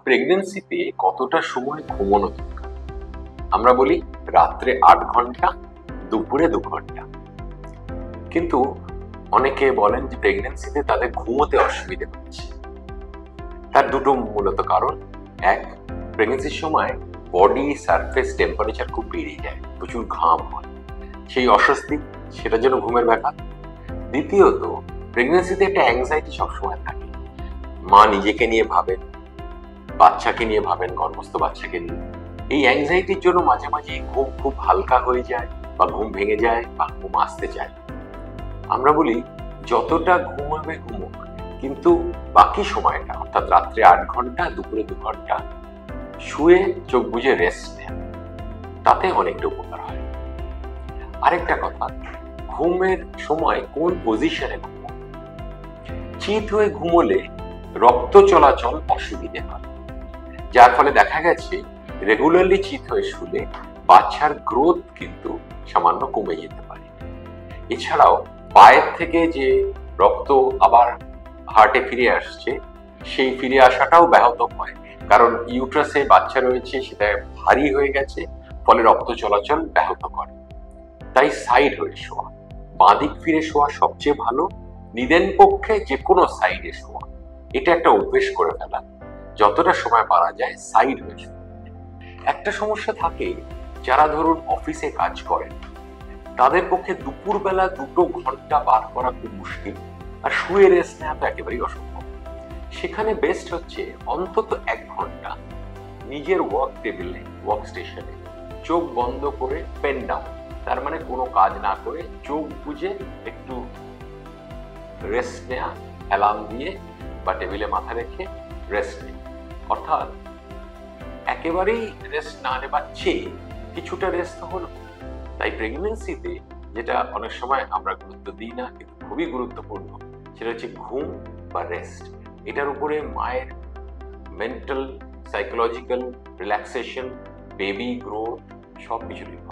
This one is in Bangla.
প্রেগন্যান্সিতে কতটা সময় ঘুমানো দরকার? আমরা বলি রাত্রে 8 ঘন্টা, দুপুরে 2 ঘন্টা। কিন্তু অনেকে বলেন যে প্রেগন্যান্সিতে তাদের ঘুমোতে অসুবিধে হচ্ছে। তার দুটো মূলত কারণ। এক, প্রেগন্যান্সির সময় বডি সারফেস টেম্পারেচার খুব বেড়ে যায়, প্রচুর ঘাম হয়, সেই অস্বস্তি, সেটার জন্য ঘুমের ব্যাঘাত। দ্বিতীয়ত, প্রেগন্যান্সিতে একটা অ্যাংজাইটি সবসময় থাকে। মা নিজেকে নিয়ে ভাবেন, বাচ্চাকে নিয়ে ভাবেন, গর্ভস্থ বাচ্চাকে নিয়ে। এই অ্যাংজাইটির জন্য মাঝে মাঝে ঘুম খুব হালকা হয়ে যায়, বা ঘুম ভেঙে যায়, বা ঘুম আসতে চায়। আমরা বলি যতটা ঘুমাবে ঘুমোক, কিন্তু বাকি সময়টা অর্থাৎ রাত্রে 8 ঘন্টা, দুপুরে 2 ঘন্টা শুয়ে চোখ বুজে রেস্ট নেন, তাতে অনেকটা উপকার হয়। আরেকটা কথা, ঘুমের সময় কোন পজিশনে ঘুমো। চিত হয়ে ঘুমোলে রক্ত চলাচল অসুবিধে হয়, যার ফলে দেখা গেছে রেগুলারলি চিত হয়ে শুলে বাচ্চার গ্রোথ কিন্তু সামান্য কমে যেতে পারে। এছাড়াও পায়ের থেকে যে রক্ত আবার হার্টে ফিরে আসছে, সেই ফিরে আসাটাও ব্যাহত হয়, কারণ ইউট্রাসে বাচ্চা রয়েছে, সেটা ভারী হয়ে গেছে, ফলে রক্ত চলাচল ব্যাহত করে। তাই সাইড হয়ে শোয়া, বাঁদিক ফিরে শোয়া সবচেয়ে ভালো। নিদেন পক্ষে যে কোনো সাইডে শোয়া, এটা একটা অভ্যেস করে ফেলা, যতটা সময় পারা যায় সাইড হয়ে শোয়া। একটা সমস্যা থাকে, যারা ধরুন অফিসে কাজ করেন, তাদের পক্ষে দুপুরবেলা 2 ঘন্টা বার করা খুব মুশকিল, আর শুয়ে রেস্ট নেওয়া তো একেবারেই অসম্ভব। সেখানে বেস্ট হচ্ছে অন্তত 1 ঘন্টা নিজের ওয়ার্ক টেবিলে, ওয়ার্ক স্টেশনে চোখ বন্ধ করে পেন ডাউন, তার মানে কোনো কাজ না করে চোখ বুজে একটু রেস্ট নেওয়া, অ্যালার্ম দিয়ে বা টেবিলে মাথা রেখে রেস্ট নেওয়া। অর্থাৎ একেবারেই রেস্ট না নেবার চেয়ে কিছুটা রেস্ট হলো। তাই প্রেগন্যান্সিতে যেটা অনেক সময় আমরা গুরুত্ব দিই না, কিন্তু খুবই গুরুত্বপূর্ণ, সেটা হচ্ছে ঘুম বা রেস্ট। এটার উপরে মায়ের mental, psychological relaxation, baby growth সবকিছু নির্ভর।